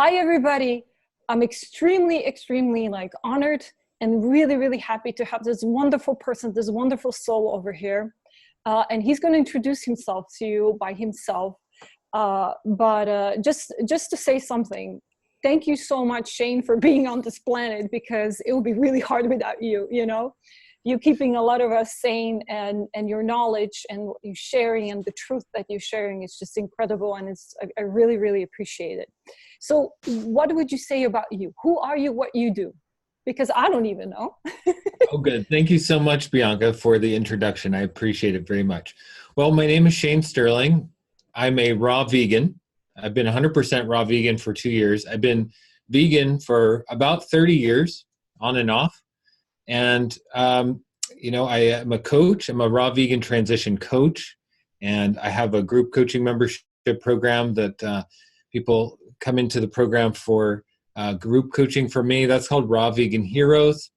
Hi, everybody. I'm extremely like honored and really happy to have this wonderful person, this wonderful soul over here. And he's going to introduce himself to you by himself. Just to say something, thank you so much, Shane, for being on this planet, because it would be really hard without you, you know? You keeping a lot of us sane, and your knowledge and what you're sharing and the truth that you're sharing is just incredible. And I really appreciate it. So what would you say about you? Who are you, what you do? Because I don't even know. Oh, good. Thank you so much, Bianca, for the introduction. I appreciate it very much. Well, my name is Shane Sterling. I'm a raw vegan. I've been 100% raw vegan for 2 years. I've been vegan for about 30 years, on and off. And, I am a coach. I'm a raw vegan transition coach. And I have a group coaching membership program that people come into the program for group coaching for me. That's called Raw Vegan Heroes.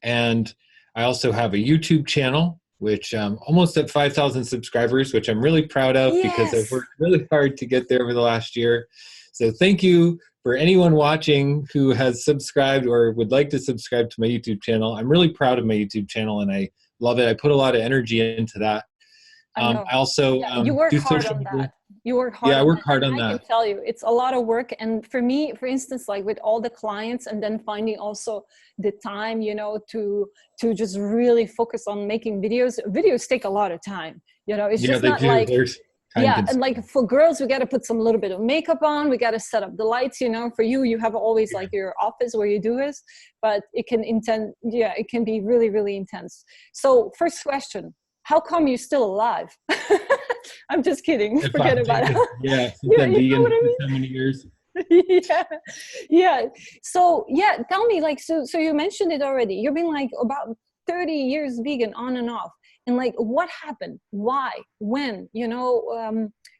And I also have a YouTube channel, which almost at 5,000 subscribers, which I'm really proud of. Yes. Because I've worked really hard to get there over the last year. So thank you for anyone watching who has subscribed or would like to subscribe to my YouTube channel. I'm really proud of my YouTube channel and I love it. I put a lot of energy into that. I also you work do hard social on media. that. You work hard. Yeah, I work hard on I that. can tell you, it's a lot of work. And for me, for instance, like with all the clients, and then finding also the time, to just really focus on making videos. Videos take a lot of time. It's just not like. And like for girls, we got to put some little bit of makeup on. We got to set up the lights, For you have always like your office where you do this, but it can it can be really intense. So first question, how come you're still alive? I'm just kidding. Forget about it. Yeah, since I'm vegan for so many years. Yeah. So tell me, like, so you mentioned it already. You've been like about 30 years vegan on and off. And like, what happened? Why? When?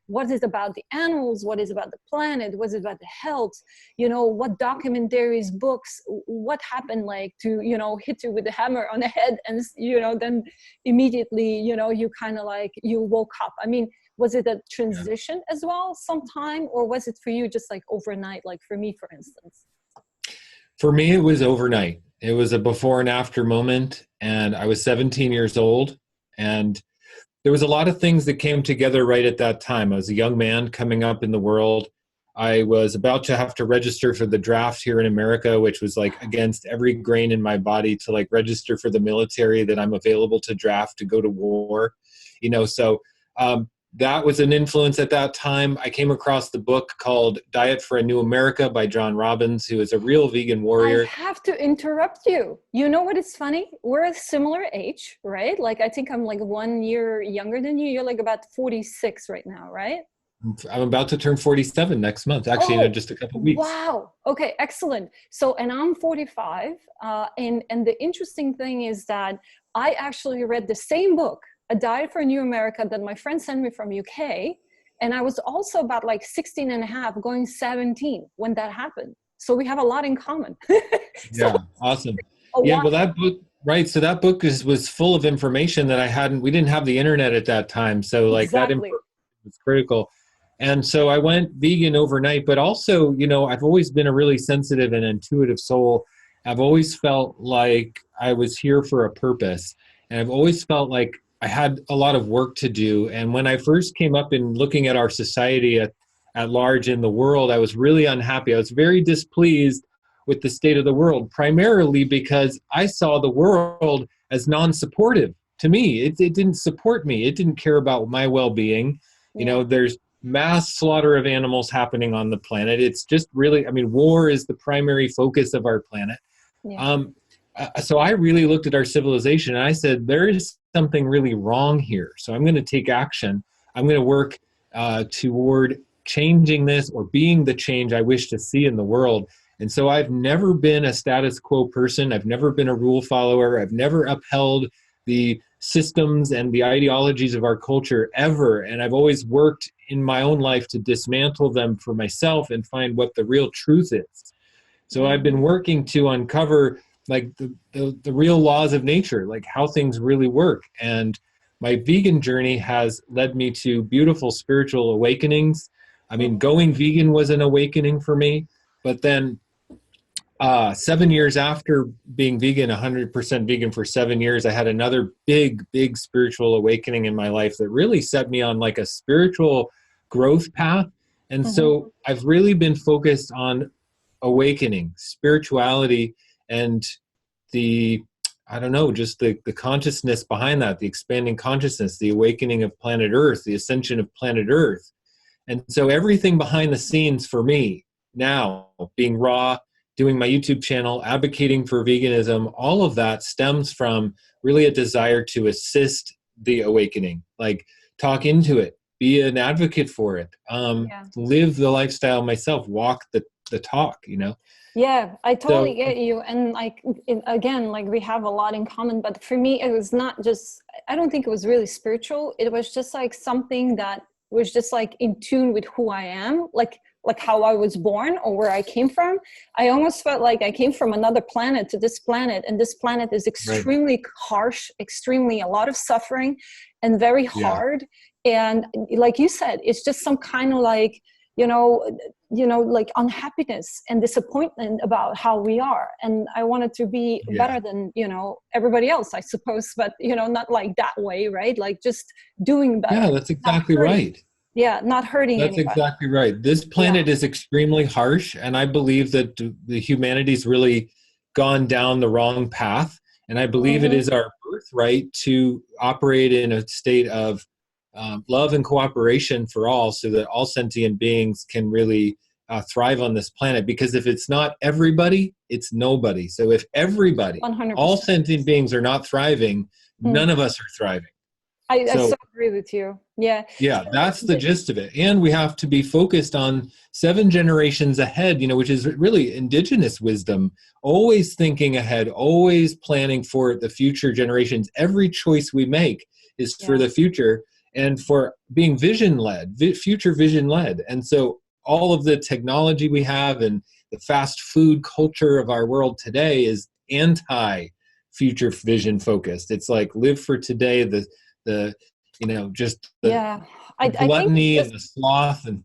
What is about the animals? What is about the planet? What is about the health? What documentaries, books? What happened, like, to hit you with the hammer on the head, and then immediately you kind of like you woke up. I mean, was it a transition as well, sometime, or was it for you just like overnight, like for me, for instance? For me, it was overnight. It was a before and after moment, and I was 17 years old. And there was a lot of things that came together right at that time. I was a young man coming up in the world. I was about to have to register for the draft here in America, which was like against every grain in my body to like register for the military, that I'm available to draft to go to war. So that was an influence at that time. I came across the book called Diet for a New America by John Robbins, who is a real vegan warrior. I have to interrupt you. You know what is funny? We're a similar age, right? Like, I think I'm like 1 year younger than you. You're like about 46 right now, right? I'm about to turn 47 next month, actually, in just a couple of weeks. Wow. Okay, excellent. So, and I'm 45. And the interesting thing is that I actually read the same book, A Diet for a New America, that my friend sent me from UK. And I was also about like 16 and a half, going 17 when that happened. So we have a lot in common. Yeah, awesome. Yeah, well, that book, right. So that book was full of information that we didn't have the internet at that time. So like that information was critical. And so I went vegan overnight, but also, I've always been a really sensitive and intuitive soul. I've always felt like I was here for a purpose. And I've always felt like I had a lot of work to do. And when I first came up in looking at our society at large in the world, I was really unhappy. I was very displeased with the state of the world, primarily because I saw the world as non-supportive to me. It didn't support me. It didn't care about my well-being. There's mass slaughter of animals happening on the planet. It's just really, war is the primary focus of our planet. Yeah. So I really looked at our civilization and I said, there is something really wrong here. So I'm going to take action. I'm going to work toward changing this, or being the change I wish to see in the world. And so I've never been a status quo person. I've never been a rule follower. I've never upheld the systems and the ideologies of our culture ever. And I've always worked in my own life to dismantle them for myself and find what the real truth is. So I've been working to uncover like the real laws of nature, like how things really work. And my vegan journey has led me to beautiful spiritual awakenings. Going vegan was an awakening for me, But then 7 years after being vegan, 100% vegan for 7 years, I had another big spiritual awakening in my life that really set me on like a spiritual growth path. And so I've really been focused on awakening, spirituality, and the, I don't know, just the consciousness behind that, the expanding consciousness, the awakening of planet Earth, the ascension of planet Earth. And so everything behind the scenes for me now, being raw, doing my YouTube channel, advocating for veganism, all of that stems from really a desire to assist the awakening, like talk into it, be an advocate for it, live the lifestyle myself, walk the talk, you know? Yeah, I totally get you. And like, again, like we have a lot in common, but for me, it was not just, I don't think it was really spiritual. It was just like something that was just like in tune with who I am, like how I was born or where I came from. I almost felt like I came from another planet to this planet, and this planet is extremely harsh, extremely a lot of suffering and very hard. And like you said, it's just some kind of like, you know, like unhappiness and disappointment about how we are. And I wanted to be better than, you know, everybody else, I suppose, but, you know, not like that way, right? Like just doing better. Yeah, that's exactly right. Yeah, not hurting That's anybody. exactly right. This planet is extremely harsh, and I believe that the humanity's really gone down the wrong path. And I believe it is our birthright to operate in a state of love and cooperation for all, so that all sentient beings can really thrive on this planet. Because if it's not everybody, it's nobody. So if everybody, 100%. all sentient beings are not thriving, none of us are thriving. I so agree with you. Yeah. Yeah, that's the gist of it. And we have to be focused on 7 generations ahead, you know, which is really indigenous wisdom, always thinking ahead, always planning for the future generations. Every choice we make is for the future and for being vision-led, future vision-led. And so all of the technology we have and the fast food culture of our world today is anti-future vision focused. It's like live for today, the you know, just the gluttony and the sloth and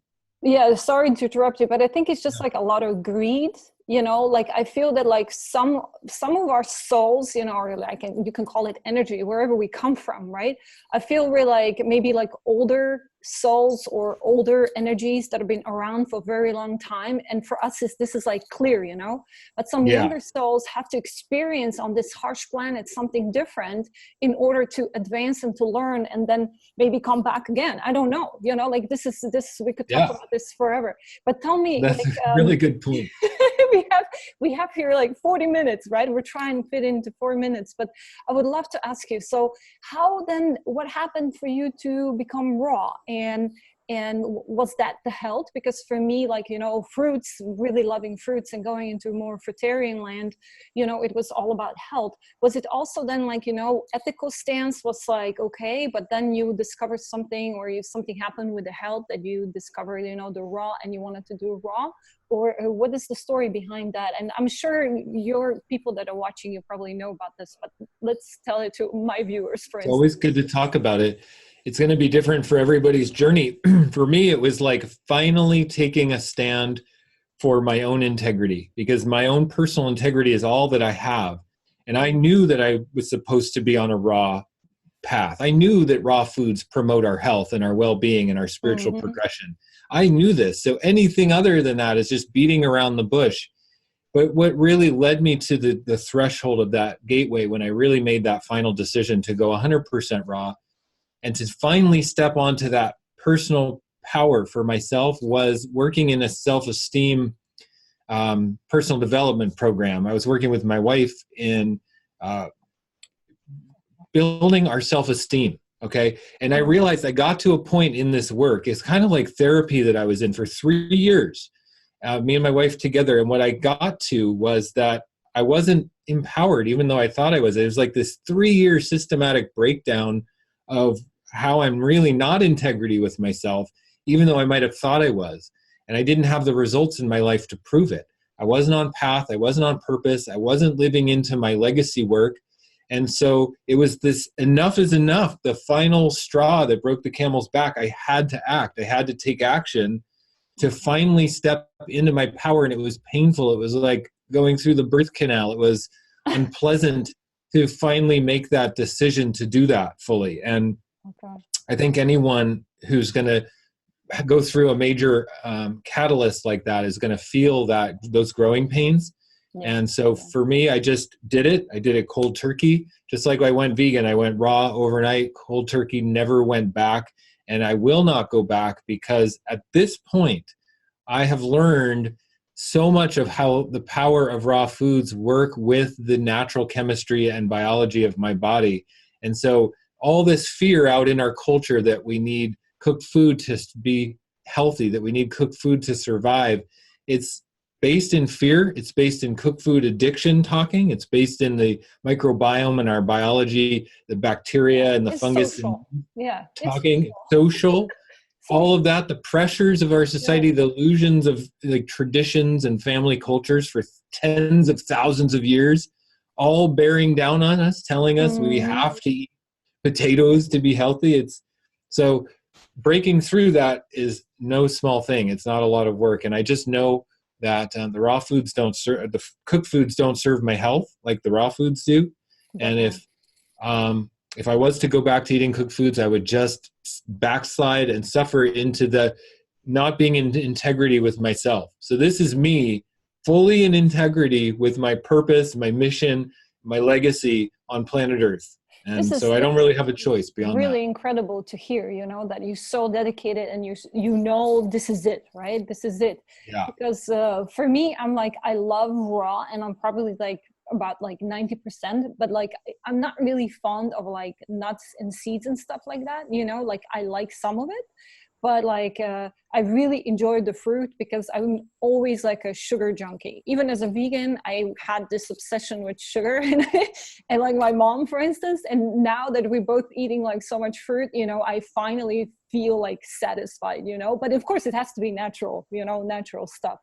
sorry to interrupt you, but I think it's just like a lot of greed, you know, like I feel that like some of our souls, you know, or like you can call it energy, wherever we come from, right? I feel we're like maybe like older souls or older energies that have been around for a very long time, and for us this is like clear, you know, but some younger souls have to experience on this harsh planet something different in order to advance and to learn, and then maybe come back again. I don't know, you know, like this we could talk about this forever, but tell me, that's like, a really good point. we have here like 40 minutes, right? We're trying to fit into 4 minutes, but I would love to ask you, so how then, what happened for you to become raw? And was that the health? Because for me, like, you know, fruits, really loving fruits and going into more fruitarian land, you know, it was all about health. Was it also then like, you know, ethical stance was like, okay, but then you discovered something, or something happened with the health that you discovered, you know, the raw, and you wanted to do raw? Or what is the story behind that? And I'm sure your people that are watching you probably know about this, but let's tell it to my viewers, for instance. It's always good to talk about it. It's going to be different for everybody's journey. For me, it was like finally taking a stand for my own integrity, because my own personal integrity is all that I have. And I knew that I was supposed to be on a raw path. I knew that raw foods promote our health and our well-being and our spiritual progression. I knew this. So anything other than that is just beating around the bush. But what really led me to the threshold of that gateway, when I really made that final decision to go 100% raw and to finally step onto that personal power for myself, was working in a self-esteem personal development program. I was working with my wife in building our self-esteem. Okay. And I realized I got to a point in this work, it's kind of like therapy that I was in for 3 years, me and my wife together. And what I got to was that I wasn't empowered, even though I thought I was. It was like this 3-year systematic breakdown of how I'm really not integrity with myself, even though I might have thought I was. And I didn't have the results in my life to prove it. I wasn't on path. I wasn't on purpose. I wasn't living into my legacy work. And so it was this enough is enough, the final straw that broke the camel's back. I had to act. I had to take action to finally step into my power. And it was painful. It was like going through the birth canal. It was unpleasant to finally make that decision to do that fully. And I think anyone who's going to go through a major catalyst like that is going to feel that those growing pains. Yeah. And so for me, I just did it. I did it cold turkey. Just like I went vegan, I went raw overnight, cold turkey, never went back. And I will not go back, because at this point, I have learned so much of how the power of raw foods work with the natural chemistry and biology of my body. And so all this fear out in our culture that we need cooked food to be healthy, that we need cooked food to survive, it's based in fear. It's based in cooked food addiction talking. It's based in the microbiome and our biology, the bacteria and the fungus. Social. Yeah. Talking social. All of that, the pressures of our society, the illusions of like traditions and family cultures for tens of thousands of years, all bearing down on us, telling us we have to eat potatoes to be healthy. It's so breaking through that is no small thing. It's not a lot of work. And I just know that the raw foods don't serve, the cooked foods don't serve my health like the raw foods do. And if I was to go back to eating cooked foods, I would just backslide and suffer into the not being in integrity with myself. So this is me fully in integrity with my purpose, my mission, my legacy on planet Earth. And so I don't really have a choice beyond that. Really incredible to hear, you know, that you're so dedicated and you know this is it, right? This is it. Yeah. Because for me, I'm like, I love raw, and I'm probably like about like 90%, but like I'm not really fond of like nuts and seeds and stuff like that, you know, like I like some of it, but like I really enjoyed the fruit because I'm always like a sugar junkie. Even as a vegan, I had this obsession with sugar and like my mom, for instance. And now that we're both eating like so much fruit, you know, I finally feel like satisfied, you know, but of course it has to be natural, you know, natural stuff.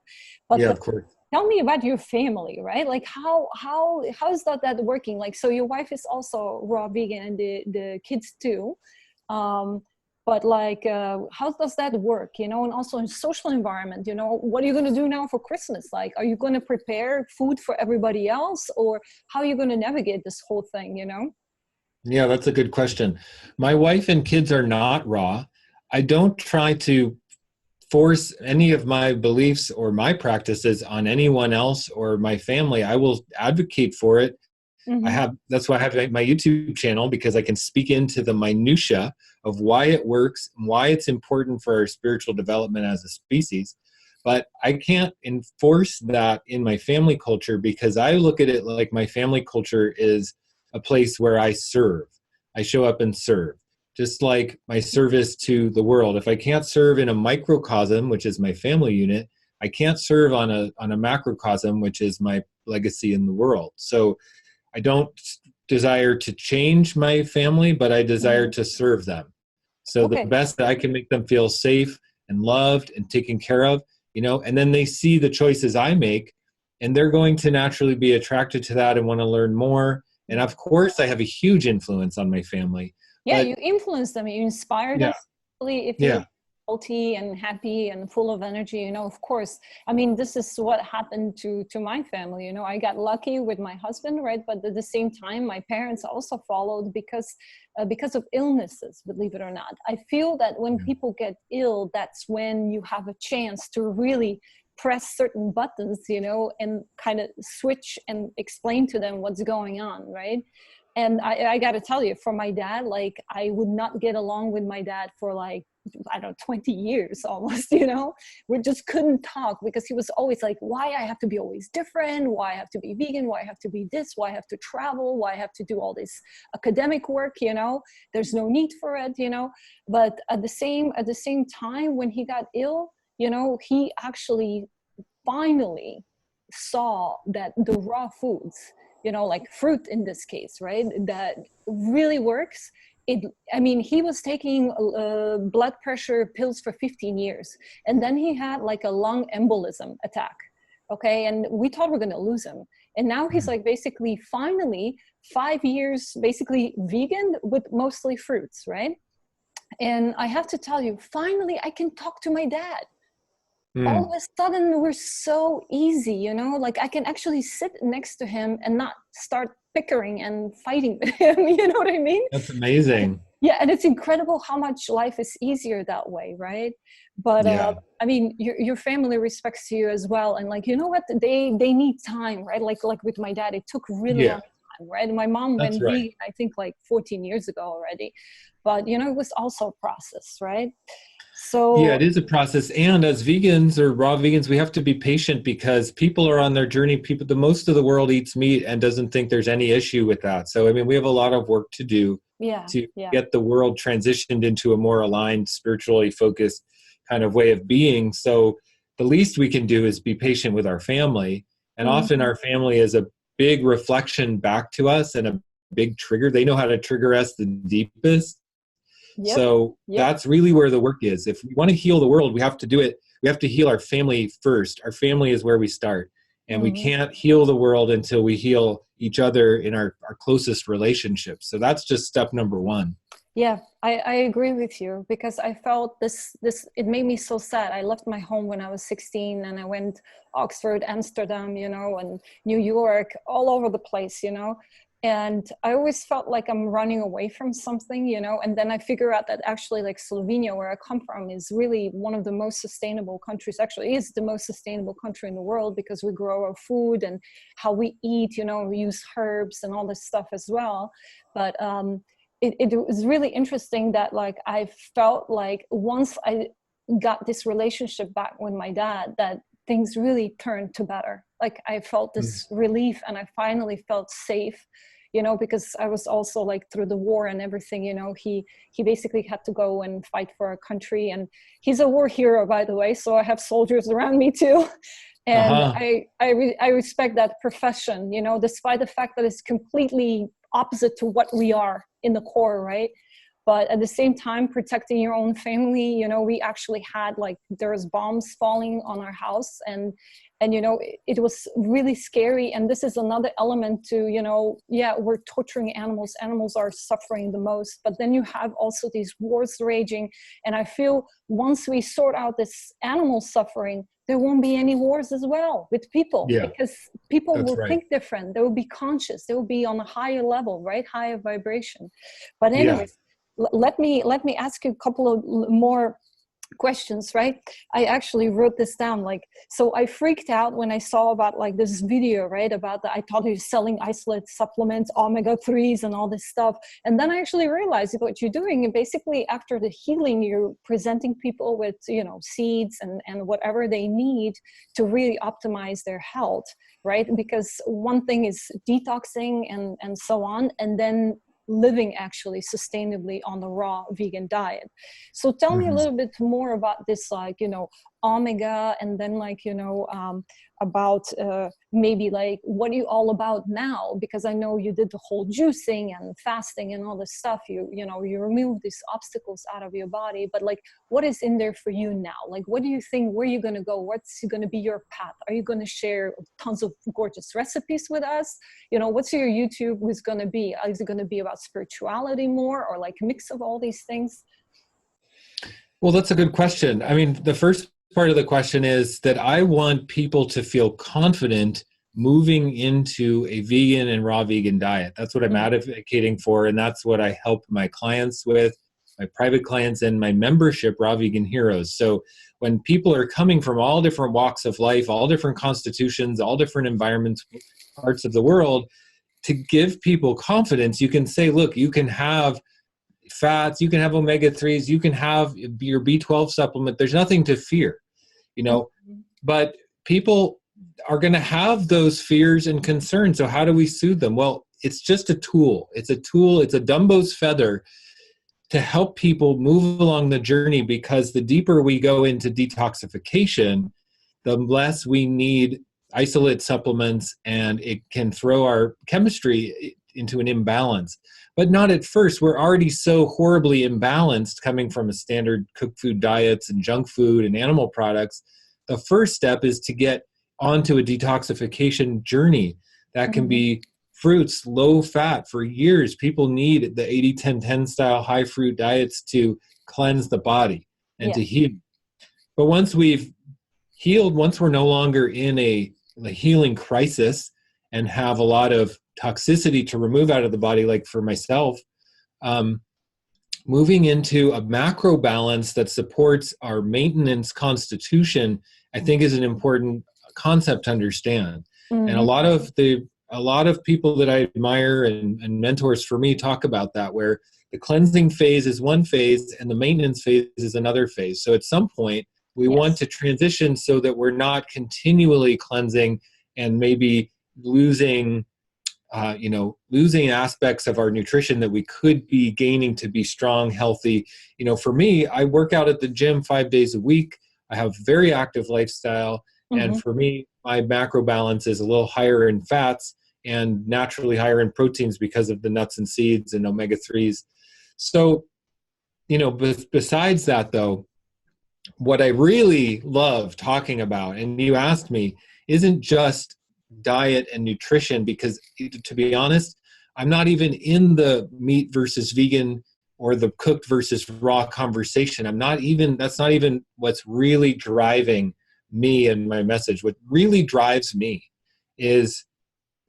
But yeah, of course. Tell me about your family, right? Like how is that working? Like, so your wife is also raw vegan and the kids too. But like, how does that work, you know? And also in social environment, you know, what are you going to do now for Christmas? Like, are you going to prepare food for everybody else, or how are you going to navigate this whole thing, you know? Yeah, that's a good question. My wife and kids are not raw. I don't try to force any of my beliefs or my practices on anyone else or my family. I will advocate for it. That's why I have my YouTube channel, because I can speak into the minutia of why it works and why it's important for our spiritual development as a species. But I can't enforce that in my family culture, because I look at it like my family culture is a place where I serve. I show up and serve, just like my service to the world. If I can't serve in a microcosm, which is my family unit, I can't serve on a macrocosm, which is my legacy in the world. So I don't desire to change my family, but I desire to serve them. So the best that I can make them feel safe and loved and taken care of, you know, and then they see the choices I make, and they're going to naturally be attracted to that and want to learn more. And of course, I have a huge influence on my family. Yeah, you influence them, you inspire them. If you're healthy and happy and full of energy, you know, of course. I mean, this is what happened to my family, you know. I got lucky with my husband, right? But at the same time, my parents also followed because of illnesses, believe it or not. I feel that when people get ill, that's when you have a chance to really press certain buttons, you know, and kind of switch and explain to them what's going on, right? And I got to tell you, for my dad, like I would not get along with my dad for like, I don't know, 20 years almost, you know. We just couldn't talk because he was always like, why I have to be always different, why I have to be vegan, why I have to be this, why I have to travel, why I have to do all this academic work, you know. There's no need for it, you know. But at the same time, when he got ill, you know, he actually finally saw that the raw foods, you know, like fruit in this case, right, that really works. I mean, he was taking blood pressure pills for 15 years. And then he had like a lung embolism attack. Okay. And we thought we're going to lose him. And now he's like basically finally 5 years, basically vegan with mostly fruits. Right. And I have to tell you, finally, I can talk to my dad. all of a sudden we're so easy, you know, like I can actually sit next to him and not start bickering and fighting with him. You know what I mean? That's amazing. Yeah, and it's incredible how much life is easier that way, right? But Yeah. I mean, your family respects you as well, and like, you know what, they need time, right? Like with my dad, it took really long time, right? My mom That's went right. vegan, I think like 14 years ago already, but you know, it was also a process, right? So Yeah, it is a process. And as vegans or raw vegans, we have to be patient because people are on their journey. The most of the world eats meat and doesn't think there's any issue with that. So, I mean, we have a lot of work to do to get the world transitioned into a more aligned, spiritually focused kind of way of being. So the least we can do is be patient with our family. And often our family is a big reflection back to us and a big trigger. They know how to trigger us the deepest. So that's really where the work is. If we want to heal the world, we have to do it. We have to heal our family first. Our family is where we start. And we can't heal the world until we heal each other in our closest relationships. So that's just step number one. Yeah, I agree with you, because I felt this, it made me so sad. I left my home when I was 16 and I went Oxford, Amsterdam, you know, and New York, all over the place, you know. And I always felt like I'm running away from something, you know, and then I figure out that actually like Slovenia, where I come from, is really one of the most sustainable countries, actually is the most sustainable country in the world, because we grow our food and how we eat, you know, we use herbs and all this stuff as well. But it was really interesting that like I felt like once I got this relationship back with my dad, that things really turned to better. Like I felt this relief, and I finally felt safe, you know, because I was also like through the war and everything, you know, he basically had to go and fight for our country, and he's a war hero, by the way. So I have soldiers around me too. And I respect that profession, you know, despite the fact that it's completely opposite to what we are in the core, right? But at the same time, protecting your own family, you know, we actually had like, there was bombs falling on our house, and you know, it was really scary. And this is another element to, you know, we're torturing animals. Animals are suffering the most, but then you have also these wars raging. And I feel once we sort out this animal suffering, there won't be any wars as well with people, because people will think different. They will be conscious. They will be on a higher level, right? Higher vibration. But anyways, let me ask you a couple of more questions, right? I actually wrote this down. Like, so I freaked out when I saw about like this video, right? About I thought he was selling isolate supplements, omega-3s and all this stuff. And then I actually realized what you're doing, and basically after the healing, you're presenting people with, you know, seeds and whatever they need to really optimize their health, right? Because one thing is detoxing and so on, and then living actually sustainably on the raw vegan diet. So tell me a little bit more about this, like, you know, omega, and then like, you know, about maybe like what are you all about now? Because I know you did the whole juicing and fasting and all this stuff. You know, you remove these obstacles out of your body, but like, what is in there for you now? Like, what do you think, where are you going to go? What's going to be your path? Are you going to share tons of gorgeous recipes with us? You know, what's your YouTube is going to be? Is it going to be about spirituality more, or like a mix of all these things? Well, that's a good question. I mean, the first part of the question is that I want people to feel confident moving into a vegan and raw vegan diet. That's what I'm advocating for, and that's what I help my clients with, my private clients and my membership, Raw Vegan Heroes. So when people are coming from all different walks of life, all different constitutions, all different environments, parts of the world, to give people confidence, you can say, look, you can have fats, you can have omega-3s, you can have your B12 supplement. There's nothing to fear, you know, but people are going to have those fears and concerns. So how do we soothe them? Well, it's just a tool. It's a tool. It's a Dumbo's feather to help people move along the journey, because the deeper we go into detoxification, the less we need isolate supplements, and it can throw our chemistry into an imbalance. But not at first. We're already so horribly imbalanced coming from a standard cooked food diets and junk food and animal products. The first step is to get onto a detoxification journey. That can be fruits, low fat. For years, people need the 80-10-10 style high fruit diets to cleanse the body and to heal. But once we've healed, once we're no longer in a healing crisis and have a lot of toxicity to remove out of the body, like for myself, moving into a macro balance that supports our maintenance constitution, I think is an important concept to understand. And a lot of people that I admire and mentors for me talk about that, where the cleansing phase is one phase and the maintenance phase is another phase. So at some point we want to transition so that we're not continually cleansing and maybe losing losing aspects of our nutrition that we could be gaining to be strong, healthy. For me, I work out at the gym 5 days a week. I have a very active lifestyle. And for me, my macro balance is a little higher in fats and naturally higher in proteins because of the nuts and seeds and omega-3s. So, besides that though, what I really love talking about, and you asked me, isn't just diet and nutrition, because to be honest, I'm not even in the meat versus vegan or the cooked versus raw conversation. That's not even what's really driving me and my message. What really drives me is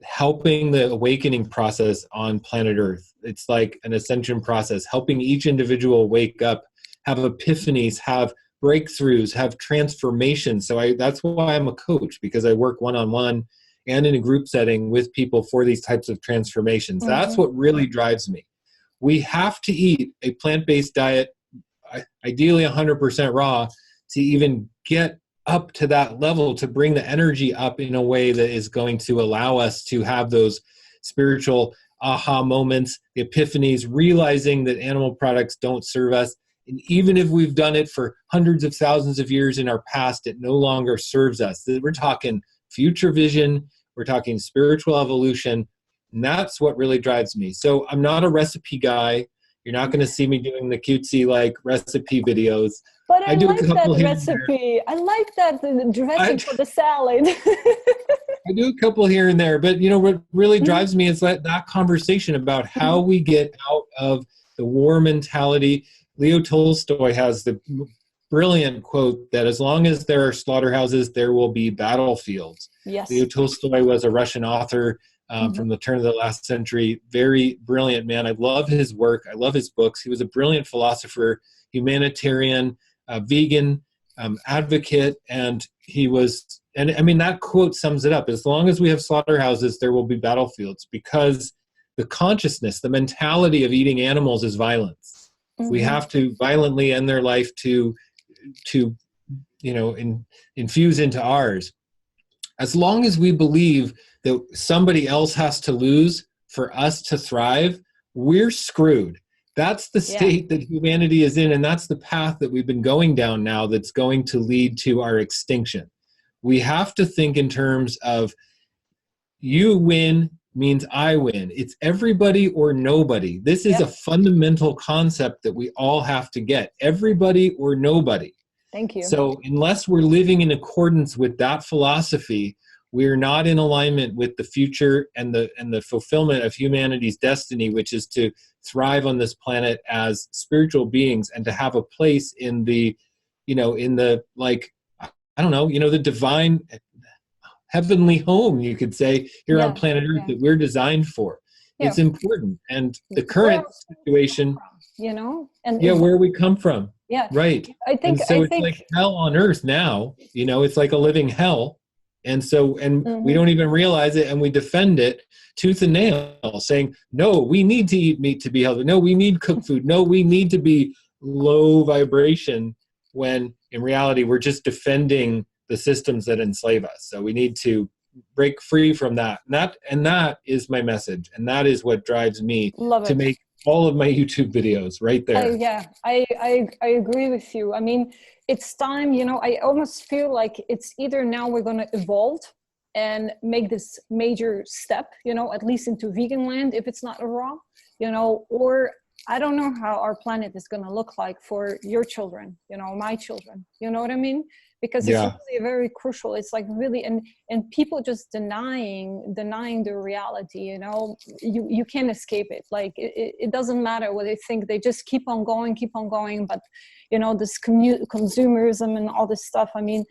helping the awakening process on planet Earth. It's like an ascension process, helping each individual wake up, have epiphanies, have breakthroughs, have transformations. So that's why I'm a coach, because I work one-on-one and in a group setting with people for these types of transformations. That's what really drives me. We have to eat a plant-based diet, ideally 100% raw, to even get up to that level, to bring the energy up in a way that is going to allow us to have those spiritual aha moments, the epiphanies, realizing that animal products don't serve us. And even if we've done it for hundreds of thousands of years in our past, it no longer serves us. We're talking future vision, we're talking spiritual evolution, and that's what really drives me. So I'm not a recipe guy. You're not going to see me doing the cutesy recipe videos. But I like that recipe. I like that dressing for the salad. I do a couple here and there, but what really drives me is that conversation about how we get out of the war mentality. Leo Tolstoy has the brilliant quote that as long as there are slaughterhouses, there will be battlefields. Yes. Leo Tolstoy was a Russian author from the turn of the last century. Very brilliant man. I love his work. I love his books. He was a brilliant philosopher, humanitarian, vegan, advocate, and he was, and I mean, that quote sums it up. As long as we have slaughterhouses, there will be battlefields, because the consciousness, the mentality of eating animals is violence. We have to violently end their life to infuse into ours. As long as we believe that somebody else has to lose for us to thrive, we're screwed. That's the state that humanity is in, and that's the path that we've been going down now that's going to lead to our extinction. We have to think in terms of you win means I win. It's everybody or nobody. This is a fundamental concept that we all have to get. Everybody or nobody. Thank you. So unless we're living in accordance with that philosophy, we're not in alignment with the future and the fulfillment of humanity's destiny, which is to thrive on this planet as spiritual beings and to have a place in the, the the divine heavenly home, you could say, here on planet Earth that we're designed for. It's important. And the current situation, and where we come from. Yeah. Right. It's like hell on earth now, it's like a living hell. And so, we don't even realize it, and we defend it tooth and nail, saying, no, we need to eat meat to be healthy. No, we need cooked food. No, we need to be low vibration, when in reality, we're just defending the systems that enslave us. So we need to break free from that. And that is my message. And that is what drives me to make all of my YouTube videos right there. I agree with you. I mean, it's time, I almost feel like it's either now we're going to evolve and make this major step, at least into vegan land, if it's not raw, or I don't know how our planet is going to look like for your children, my children, you know what I mean? because it's really very crucial. It's like really, and people just denying the reality, you know. You can't escape it. Like it doesn't matter what they think, they just keep on going. But you know, this consumerism and all this stuff, I mean,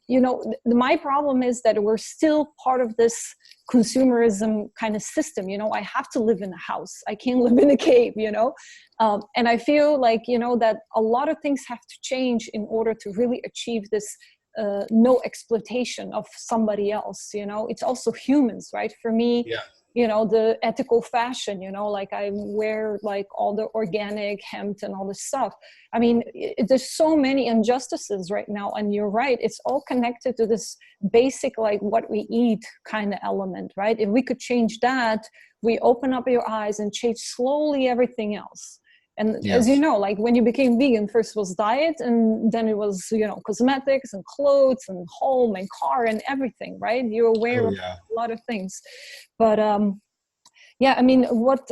you know, my problem is that we're still part of this consumerism kind of system. You know, I have to live in a house, I can't live in a cave, you know. And I feel like, you know, that a lot of things have to change in order to really achieve this no exploitation of somebody else. You know, it's also humans, right? For me, you know, the ethical fashion, you know, like I wear like all the organic hemp and all this stuff. I mean, there's so many injustices right now. And you're right, it's all connected to this basic, like what we eat kind of element, right? If we could change that, we open up your eyes and change slowly everything else. And as you know, like when you became vegan, first was diet, and then it was, you know, cosmetics and clothes and home and car and everything, right? You're aware of a lot of things. But yeah, I mean, what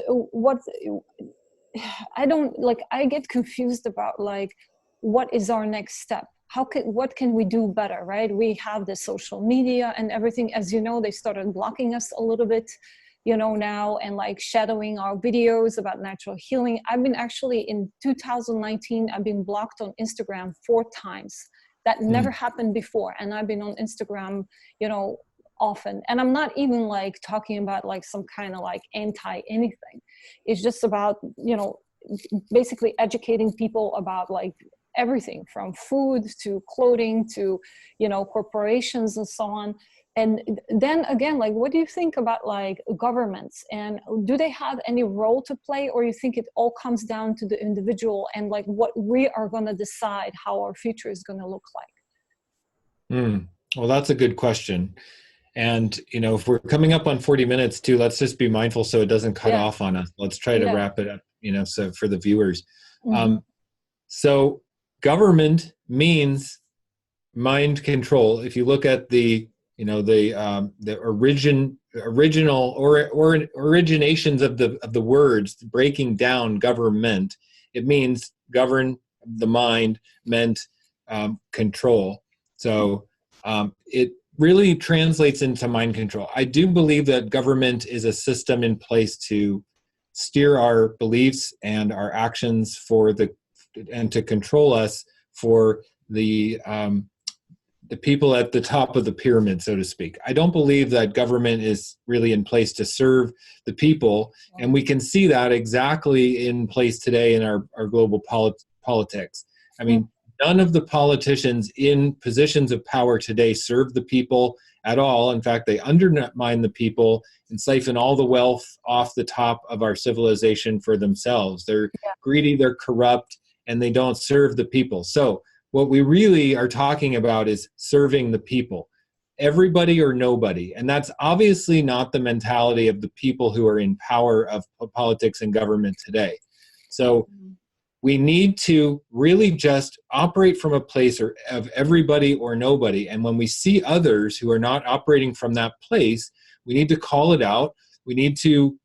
I don't like, I get confused about like, what is our next step? What can we do better, right? We have the social media and everything. As you know, they started blocking us a little bit, you know, now, and like shadowing our videos about natural healing. I've been actually in 2019, I've been blocked on Instagram 4 times. That never happened before. And I've been on Instagram, you know, often. And I'm not even like talking about like some kind of like anti anything. It's just about, you know, basically educating people about like everything from food to clothing to, you know, corporations and so on. And then again, like, what do you think about like governments, and do they have any role to play, or you think it all comes down to the individual and like what we are going to decide how our future is going to look like? Well, that's a good question. And, you know, if we're coming up on 40 minutes too, let's just be mindful so it doesn't cut off on us. Let's try to wrap it up, you know, so for the viewers. So government means mind control. If you look at the, you know, the original originations of the words, breaking down government, it means govern the mind, meant control. So it really translates into mind control. I do believe that government is a system in place to steer our beliefs and our actions and to control us for the people at the top of the pyramid, so to speak. I don't believe that government is really in place to serve the people, and we can see that exactly in place today in our global politics. I mean, none of the politicians in positions of power today serve the people at all. In fact, they undermine the people and siphon all the wealth off the top of our civilization for themselves. They're greedy, they're corrupt, and they don't serve the people. So what we really are talking about is serving the people, everybody or nobody. And that's obviously not the mentality of the people who are in power of politics and government today. So we need to really just operate from a place of everybody or nobody. And when we see others who are not operating from that place, we need to call it out. We need to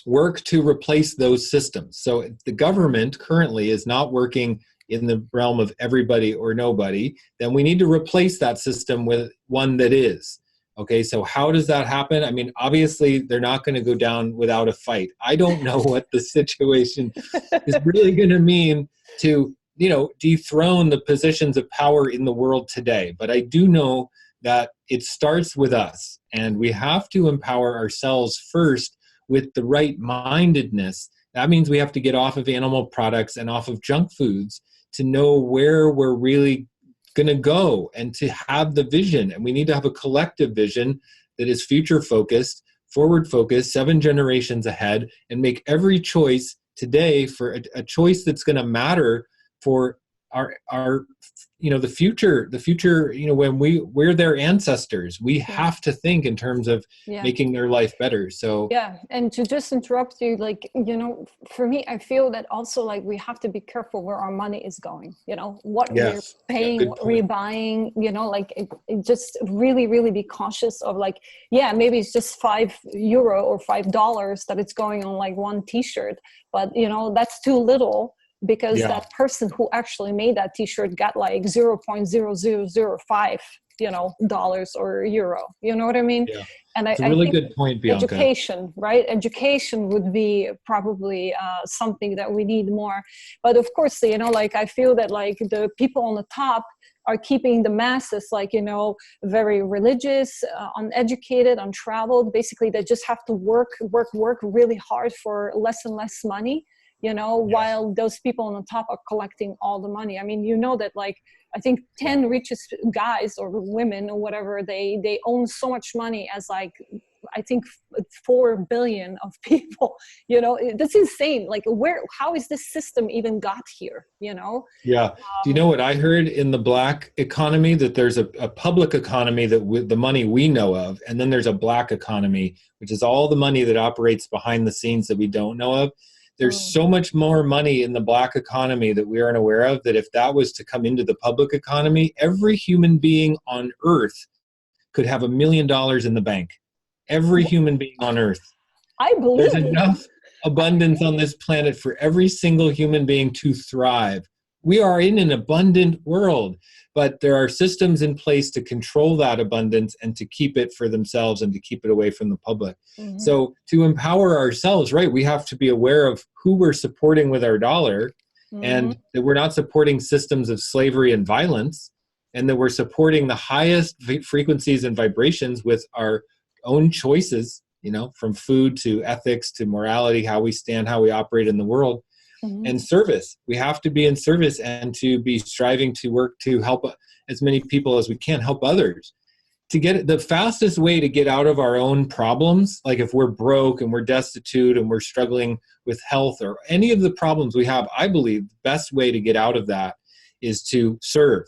work to replace those systems. So the government currently is not working in the realm of everybody or nobody, then we need to replace that system with one that is. Okay, so how does that happen? I mean, obviously, they're not going to go down without a fight. I don't know what the situation is really going to mean to, you know, dethrone the positions of power in the world today. But I do know that it starts with us, and we have to empower ourselves first with the right mindedness. That means we have to get off of animal products and off of junk foods to know where we're really going to go and to have the vision. And we need to have a collective vision that is future focused, forward focused, 7 generations ahead, and make every choice today for a choice that's going to matter for our you know, the future, you know, when we're their ancestors, we have to think in terms of making their life better. So and to just interrupt you, like, you know, for me, I feel that also, like, we have to be careful where our money is going, you know, what we're paying, what we're buying, you know, like it just really be cautious of, like, maybe it's just €5 or $5 that it's going on like one t-shirt, but you know, that's too little because that person who actually made that t-shirt got like 0.0005 dollars or euro, you know what I mean? Yeah. And it's a really good point, Bianca. Education, right? Education would be probably something that we need more. But of course, like I feel that like the people on the top are keeping the masses like, very religious, uneducated, untraveled. Basically, they just have to work really hard for less and less money, while those people on the top are collecting all the money. I mean, that like, I think 10 richest guys or women or whatever, they own so much money as like, I think 4 billion of people, that's insane. Like how is this system even got here, Yeah. Do you know what I heard in the Black economy? That there's a public economy that with the money we know of, and then there's a Black economy, which is all the money that operates behind the scenes that we don't know of. There's so much more money in the Black economy that we aren't aware of, that if that was to come into the public economy, every human being on Earth could have $1 million in the bank. Every human being on Earth. I believe there's enough abundance on this planet for every single human being to thrive. We are in an abundant world, but there are systems in place to control that abundance and to keep it for themselves and to keep it away from the public. Mm-hmm. So to empower ourselves, right, we have to be aware of who we're supporting with our dollar, and that we're not supporting systems of slavery and violence, and that we're supporting the highest frequencies and vibrations with our own choices, from food to ethics to morality, how we stand, how we operate in the world. And service. We have to be in service and to be striving to work to help as many people as we can, help others. To get the fastest way to get out of our own problems, like if we're broke and we're destitute and we're struggling with health or any of the problems we have, I believe the best way to get out of that is to serve,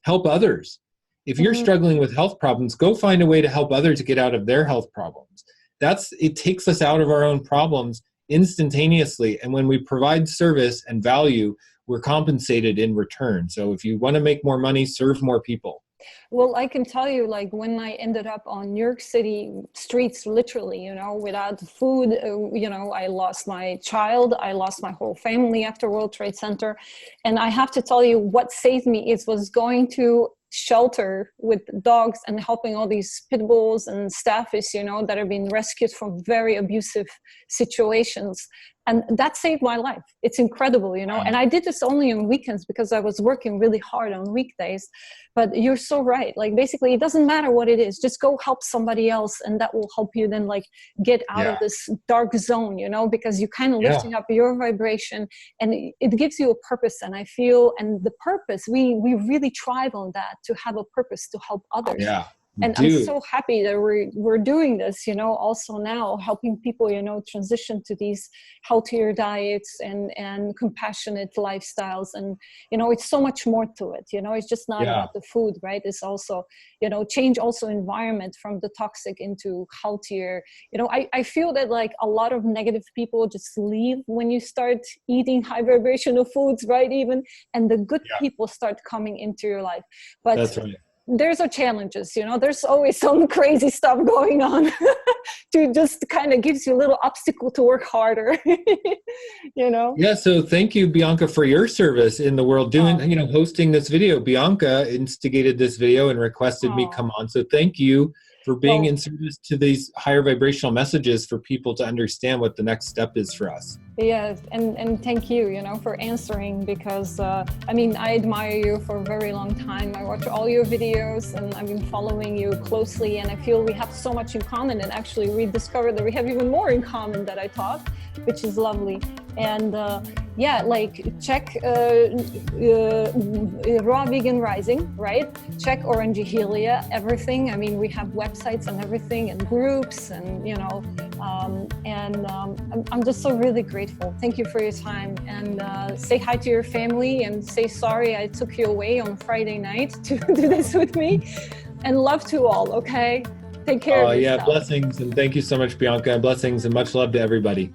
help others. If you're struggling with health problems, go find a way to help others to get out of their health problems. It takes us out of our own problems instantaneously, and when we provide service and value, we're compensated in return. So if you want to make more money, serve more people. Well, I can tell you, like when I ended up on New York City streets, literally, without food, I lost my child, I lost my whole family after World Trade Center. And I have to tell you, what saved me was going to shelter with dogs and helping all these pit bulls and staffies, that are being rescued from very abusive situations. And that saved my life. It's incredible, And I did this only on weekends because I was working really hard on weekdays. But you're so right. Like basically, it doesn't matter what it is. Just go help somebody else, and that will help you then like get out of this dark zone, because you're kind of lifting up your vibration, and it gives you a purpose. And I feel, and the purpose, we really thrive on that, to have a purpose to help others. Yeah. And I'm so happy that we're doing this, also now helping people, transition to these healthier diets and compassionate lifestyles. And, it's so much more to it, it's just not about the food, right? It's also, change also environment from the toxic into healthier. I feel that like a lot of negative people just leave when you start eating high vibrational foods, right? And the good people start coming into your life. But that's right. There's our challenges, there's always some crazy stuff going on to just kind of gives you a little obstacle to work harder, Yeah, so thank you, Bianca, for your service in the world hosting this video. Bianca instigated this video and requested me come on. So thank you for being in service to these higher vibrational messages for people to understand what the next step is for us. Yes, and thank you, for answering, because I admire you for a very long time. I watch all your videos and I've been following you closely, and I feel we have so much in common, and actually we discovered that we have even more in common than I thought, which is lovely. And check Raw Vegan Rising, right? Check OrangeHealia, everything. We have websites and everything, and groups, and I'm just so really grateful. Thank you for your time, and say hi to your family, and say sorry I took you away on Friday night to do this with me, and love to all. Okay, take care of yourself. Blessings, and thank you so much, Bianca, and blessings and much love to everybody.